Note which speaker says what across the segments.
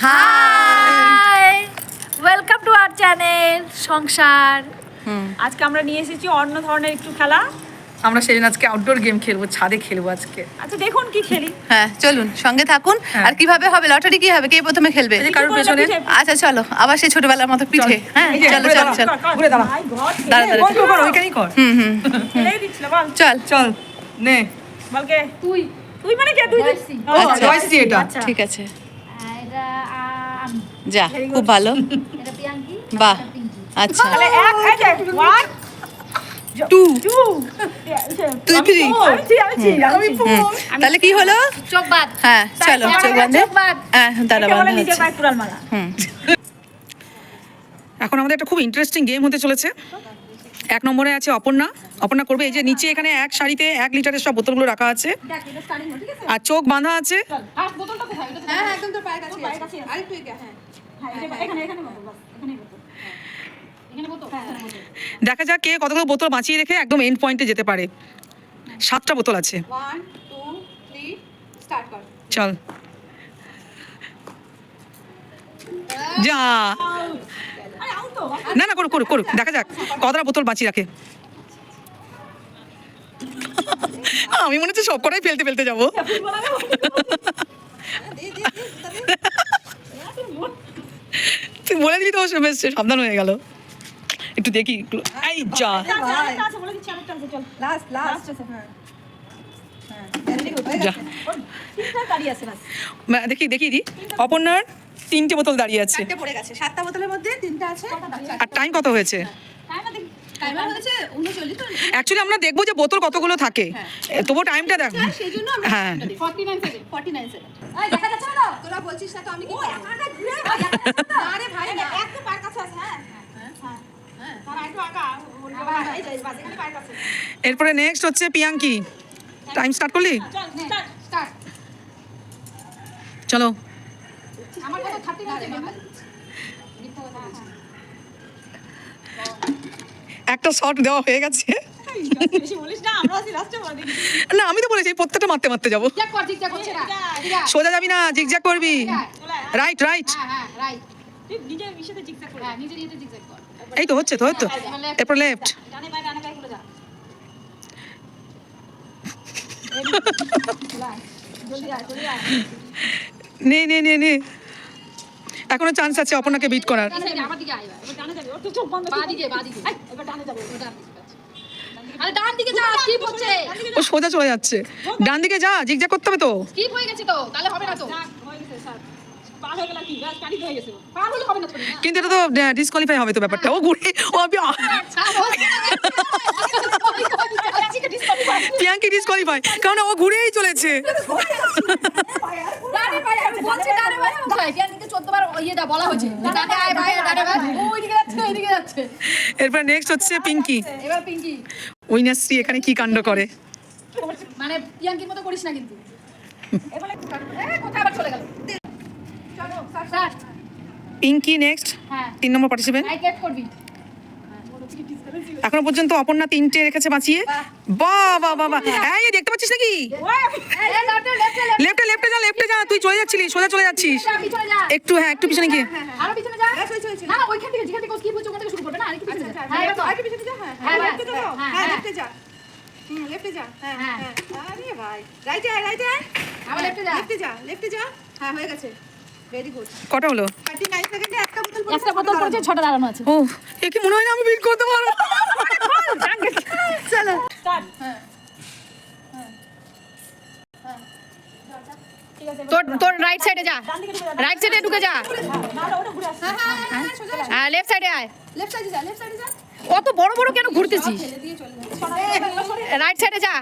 Speaker 1: High, welcome to our channel Sansar.
Speaker 2: আজকে আমরা নিয়ে এসেছি অন্য ধরনের একটু খেলা।
Speaker 3: আমরা সেদিন আজকে আউটডোর গেম খেলবো, ছাদে খেলবো আজকে।
Speaker 2: আচ্ছা দেখুন কি খেলি।
Speaker 1: হ্যাঁ চলুন, সঙ্গে থাকুন। আর কিভাবে হবে লটারি, কি হবে, কে প্রথমে খেলবে?
Speaker 3: এই যে কারোর পেছনে।
Speaker 1: আচ্ছা চলো, আবার সেই ছোটবেলার মতো পিঠে। হ্যাঁ
Speaker 3: এই যে,
Speaker 1: চলো
Speaker 3: ঘুরে
Speaker 1: চলো
Speaker 3: দাঁড়া,
Speaker 1: চলো।
Speaker 3: ঘুরে দাঁড়া।
Speaker 1: দাঁড়া দাঁড়া।
Speaker 3: কর, কর, ওইখানেই কর।
Speaker 2: খেলেই দিচ্ছিল বল।
Speaker 1: চল
Speaker 3: চল নে।
Speaker 2: বলকে তুই তুই মানে কে? তুই
Speaker 1: আচ্ছা।
Speaker 3: চয়েস দি এটা।
Speaker 2: আচ্ছা
Speaker 1: ঠিক আছে,
Speaker 4: এটা
Speaker 1: যা
Speaker 2: Very good.
Speaker 1: খুব ভালো।
Speaker 4: এটা পিয়াঙ্কি
Speaker 1: বাহ
Speaker 4: এটা পিঙ্কি।
Speaker 1: আচ্ছা,
Speaker 2: তাহলে এক এই যে 1
Speaker 1: টু
Speaker 2: 2
Speaker 1: তুই থ্রি।
Speaker 2: আমি
Speaker 1: তাহলে কি হলো?
Speaker 4: চোখ বাঁধ।
Speaker 1: হ্যাঁ চলো, চোখ বাঁধে।
Speaker 4: চোখ বাঁধ।
Speaker 1: হ্যাঁ দাঁড়া
Speaker 2: বলে
Speaker 1: বাঁধা
Speaker 2: নিজের
Speaker 1: হচ্ছে।
Speaker 2: পায়ে কুড়াল মারা।
Speaker 3: এখন আমাদের একটা খুব ইন্টারেস্টিং গেম হতে চলেছে। 1 নম্বরে আছে অপর্ণা। অপর্ণা করবে এই যে নিচে এখানে এক সারিতে 1 লিটারের সব বোতলগুলো রাখা আছে আর চোখ বাঁধা আছে।
Speaker 2: ফার্স্ট বোতলটা কোথায়? এটা
Speaker 1: হ্যাঁ একদম তোর পায়ের কাছে
Speaker 2: পায়ের কাছে
Speaker 1: আছে।
Speaker 2: আছে।
Speaker 1: আরেকটু এগিয়ে, হ্যাঁ
Speaker 2: হ্যাঁ এখানে এখানে বোতল বাস এখানেই বোতল। এখানে বোতল হ্যাঁ
Speaker 3: দেখা যাক কে কতগুলো বোতল বাঁচিয়ে রেখে একদম এন্ড পয়েন্টে যেতে পারে। 7টা বোতল আছে।
Speaker 1: 1 2 3 স্টার্ট কর।
Speaker 3: চল যা।
Speaker 2: আরে আউট তো
Speaker 3: না না, করুক করুক করুক, দেখা যাক কতটা বোতল বাঁচিয়ে রাখে। আমি মনে হচ্ছে সব কটাই ফেলতে ফেলতে যাবো। তুই বলে দিবি তো, বেশ সাবধান হয়ে গেল। একটু দেখি এই যা।
Speaker 2: আচ্ছা বলে দিচ্ছি আরেকটা আছে চল।
Speaker 1: লাস্ট লাস্ট
Speaker 2: আছে হ্যাঁ
Speaker 3: যা
Speaker 2: তিনটা দাঁড়িয়ে আছে বাস।
Speaker 3: দেখি দেখি দি। অপর্ণার 3টে বোতল দাঁড়িয়ে আছে।
Speaker 1: 4টে পড়ে গেছে। 7টা বোতলের মধ্যে 3টা আছে।
Speaker 3: আর টাইম কত হয়েছে?
Speaker 2: তাই না দেখ
Speaker 1: টাইমার হয়েছে 39 তো।
Speaker 3: অ্যাকচুয়ালি আমরা দেখবো যে বোতল কতগুলো থাকে, তবু টাইমটা দেখ।
Speaker 1: সেইজন্য আমরা
Speaker 3: হ্যাঁ
Speaker 1: 49 সেকেন্ড 49 সেকেন্ড। এই দেখা যাচ্ছে না তো? তোরা বলছিস না তো আমি কি করব? আরে ভাই না,
Speaker 2: এক তো পায়ের কাছে আছে হ্যাঁ হ্যাঁ তার একটু আগা এই যে বাস এখানে পায়ের কাছে।
Speaker 3: এরপরে নেক্সট হচ্ছে পিয়াঙ্কি। টাইম স্টার্ট করলি?
Speaker 2: চল স্টার্ট
Speaker 1: স্টার্ট।
Speaker 3: চলো।
Speaker 1: আমার কত 39 সেকেন্ড।
Speaker 3: একটা শট দেওয়া হয়ে গেছে।
Speaker 2: বেশি বলিস না, আমরা আছি লাস্টে বলে দেখি।
Speaker 3: না আমি তো বলেছি এই প্রত্যেকটা মারতে মারতে যাবো।
Speaker 1: ঠিক কর, ঠিক হচ্ছে না। ঠিক আছে।
Speaker 3: সোজা যাবি না, জিগজ্যাগ করবি।
Speaker 2: চলে আয়।
Speaker 3: Right right.
Speaker 1: হ্যাঁ হ্যাঁ রাইট।
Speaker 2: তুই নিজে মিশাতে জিগজ্যাগ করে
Speaker 1: হ্যাঁ নিজে নিজে জিগজ্যাগ কর।
Speaker 3: এই তো হচ্ছে তো, হচ্ছে তো। এরপর লেফট।
Speaker 2: ডানে পায়ে খুলে যা। জলদি আয় জলদি আয়।
Speaker 3: নে নে নে নে, এখনো চান্স আছে অপর্ণাকে বিট করার।
Speaker 1: আমার দিকে আয় এবার।
Speaker 2: এবার ডানে যাবে, ওর তো চোখ বন্ধ।
Speaker 1: বাঁদিকে।
Speaker 2: এই, এবার ডানে যাবে।
Speaker 1: ওটা আরে ডান দিকে যা, স্কিপ হচ্ছে।
Speaker 3: ও সোজা চলে যাচ্ছে। ডান দিকে যা, জিগজ্যাগ করতে হবে তো।
Speaker 1: স্কিপ হয়ে গেছে তো, তাহলে হবে না তো।
Speaker 2: যাক, হয়ে গেছে স্যার। পার হয়ে গেল কি? ব্যাস পানি হয়ে গেছে।
Speaker 1: পার হলে হবে না তো।
Speaker 3: কিন্তু এটা তো ডিসকোয়ালিফাই হবে তো ব্যাপারটা। ও ঘুরে ও পিয়াঙ্কি ডিসকোয়ালিফাই, কারণ ও ঘুরেই চলেছে।
Speaker 1: ডানে পায়ে বলছে, ডানে পায়ে কোথায়? কেন দিকে 14 বার ইয়ে দা বলা হয়েছে। ডানে আয় ভাই, ডানে ভাই। ওই দিকে যাচ্ছে, ওই দিকে যাচ্ছে।
Speaker 3: এরপর নেক্সট হচ্ছে পিঙ্কি।
Speaker 1: এবার পিঙ্কি।
Speaker 3: উইনাশ্রী এখানে কি কাণ্ড করে।
Speaker 1: মানে পিয়াঙ্কির মতো করিস না কিন্তু। এবারে কোথায় আবার চলে গেল? চলো স্টার্ট।
Speaker 3: পিঙ্কি নেক্সট,
Speaker 1: হ্যাঁ
Speaker 3: 3 নম্বর পার্টিসিপেন্ট।
Speaker 1: রাইট লেফট করবি।
Speaker 3: এখনো পর্যন্ত অপর্ণা 3টে রেখেছে বাঁচিয়ে। বাহ বাহ বাহ বাহ। এই দেখতে পাচ্ছিস নাকি?
Speaker 1: এই লেফটে লেফটে
Speaker 3: লেফটে লেফটে যা, লেফটে যা। তুই চলে যাচ্ছিলি, সোজা চলে যাচ্ছিস।
Speaker 1: পিছনে যা।
Speaker 3: একটু হ্যাঁ, একটু পিছনে গিয়ে।
Speaker 1: আরো পিছনে যা। না না ওইখান থেকে যেখান থেকে স্কিপ হচ্ছে ওখান থেকে শুরু করবে না, আরেকটু পিছনে যা। হ্যাঁ এবার আরেকটু পিছনে যা। হ্যাঁ হ্যাঁ লেফটে যা। হ্যাঁ লেফটে যা। লেফটে যা। হ্যাঁ হ্যাঁ। আরে ভাই রাইটে আয়, রাইটে আয়। আবার লেফটে যা। লেফটে যা। হ্যাঁ হয়ে গেছে। Very good.
Speaker 3: কটা হলো?
Speaker 1: 39 সেকেন্ডে একটা বোতল পড়েছে।
Speaker 4: একটা বোতল পড়েছে, 6টা দাঁড়ানো আছে।
Speaker 3: ও এ কি মনে হয় না আমি বিট করতে পারবো।
Speaker 1: চলো
Speaker 2: স্টার্ট।
Speaker 4: তোর রাইট সাইডে যা,
Speaker 2: ডান দিকে ঢুকে যা।
Speaker 4: রাইট সাইডে ঢুকে যা।
Speaker 2: না না ওটা ঘুরে আসছে।
Speaker 1: হ্যাঁ সোজা
Speaker 4: হ্যাঁ লেফট সাইডে আয়।
Speaker 1: লেফট সাইডে যা, লেফট সাইডে যা।
Speaker 4: অত বড় বড় কেন ঘুরতেছিস?
Speaker 1: ফেলে দিয়ে চলে যা।
Speaker 4: রাইট সাইডে যা।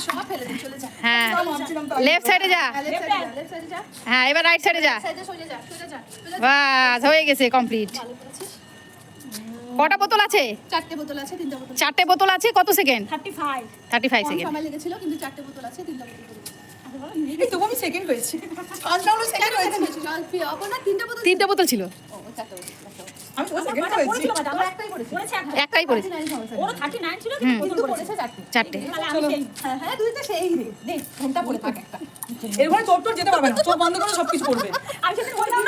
Speaker 1: সব ফেলে দিয়ে চলে যা।
Speaker 4: হ্যাঁ লেফট সাইডে যা।
Speaker 1: লেফট সাইডে যা, লেফট সাইডে যা।
Speaker 4: হ্যাঁ এবার রাইট সাইডে যা।
Speaker 1: সাইডে সোজা যা, সোজা যা।
Speaker 4: বাস হয়ে গেছে কমপ্লিট। কটা বোতল আছে?
Speaker 1: 4টে বোতল আছে, 3টা বোতল।
Speaker 4: 4টে বোতল আছে। কত সেকেন্ড?
Speaker 2: 35
Speaker 4: 35
Speaker 1: কম
Speaker 4: সেকেন্ড।
Speaker 1: সময় লেগেছিল কিন্তু 4টে বোতল আছে, 3টা বোতল।
Speaker 3: এই তবু আমি সেকেন্ড হয়েছি। ফার্স্ট রাউন্ডে সেকেন্ড হয়েছি।
Speaker 1: অপর্ণা 3টা বোতল।
Speaker 4: 3টে বোতল ছিল,
Speaker 1: ও 4টা বোতল।
Speaker 3: আমি তো সেকেন্ড
Speaker 2: কটা
Speaker 3: হয়েছি।
Speaker 2: পড়েছিল বাটা?
Speaker 1: আমরা একটাই পড়েছি।
Speaker 2: পড়েছে একটা।
Speaker 4: একটাই পড়েছে।
Speaker 2: ওর 39 ছিল কিন্তু
Speaker 1: কিন্তু
Speaker 2: বোতল
Speaker 1: পড়েছে
Speaker 2: পড়েছে।
Speaker 1: 4টে।
Speaker 4: 4টে।
Speaker 2: তাহলে আমি সেই
Speaker 1: হ্যাঁ হ্যাঁ দুইটা সেই রে। নে ঘন্টা পড়ে থাক একটা।
Speaker 3: এরপরে তোর যেতে পারবে না, চোখ বন্ধ করে সবকিছু করবে।
Speaker 2: আমি সেদিন বললাম না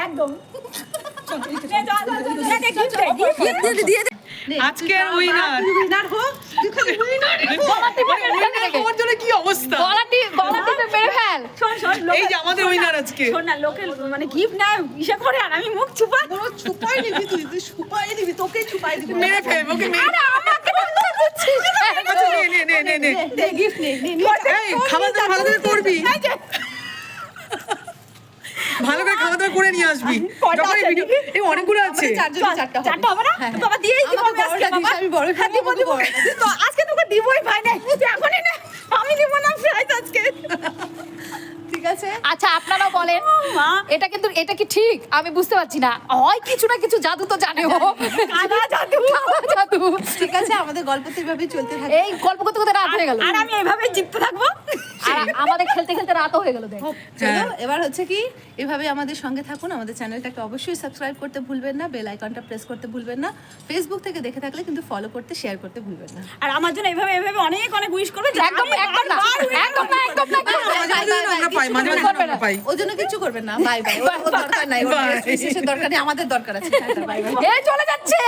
Speaker 2: একদম
Speaker 3: আজকের উইনার
Speaker 1: উইনার হোক তুই খালি
Speaker 3: আমার জন্য কি অবস্থা
Speaker 4: বলাটি মেরে ফেল।
Speaker 3: এই যে আমাদের উইনার আজকে
Speaker 2: শোন না লোকে মানে গিফট না ইসে করে আর আমি মুখ চুপা
Speaker 1: ছুপাই নিবি তুই ছুপাই নিবি তোকে ছুপাই দিবি
Speaker 3: মেরে ফেল ওকে মেরে আচ্ছা নে
Speaker 1: দে গিফট নে
Speaker 3: এই খাবার দাবার ভালো করে করবি ভালো করে খাওয়া দাওয়া করে নিয়ে আসবি যখন এই ভিডিও এই অনেকগুলো আছে
Speaker 2: চারটা হবে না বাবা দিয়েই দিব আমি আজকে বাবা
Speaker 1: আমি বড়
Speaker 2: হ্যাঁ দিব দিব তো আজকে তোকে দিবই ভাই না তুই এখনই না আমি দিব না প্রাইজ আজকে
Speaker 1: ঠিক আছে
Speaker 4: আচ্ছা আপনারাও বলেন
Speaker 2: মা
Speaker 4: এটা কি ঠিক আমি বুঝতে পারছি না হয় কিছু না কিছু জাদু তো জানে ও
Speaker 2: কালা জাদু
Speaker 4: জাদু
Speaker 1: ঠিক আছে আমাদের গল্প তো এভাবেই চলতে থাকে
Speaker 4: এই গল্প করতে করতে রাত হয়ে গেল
Speaker 2: আর আমি এভাবে জিততে থাকবো
Speaker 4: আর আমাদের খেলতে খেলতে রাতও হয়ে গেল দেখ
Speaker 1: চলো এবার হচ্ছে কি এভাবে আমাদের সঙ্গে থাকুন আমাদের চ্যানেলটাকে অবশ্যই সাবস্ক্রাইব করতে ভুলবেন না বেল আইকনটা প্রেস করতে ভুলবেন না ফেসবুক থেকে দেখে থাকলে কিন্তু ফলো করতে শেয়ার করতে ভুলবেন না
Speaker 2: আর আমার জন্য এভাবে এভাবে অনেক অনেক উইশ করবে
Speaker 4: একদম না
Speaker 3: মাঝে মাঝে আমরা পাই
Speaker 1: ওই জন্য কিছু করবেন না বাই বাই দরকার নাই ওর বিশেষের দরকার নেই আমাদের দরকার আছে বাই বাই
Speaker 4: এই চলে যাচ্ছে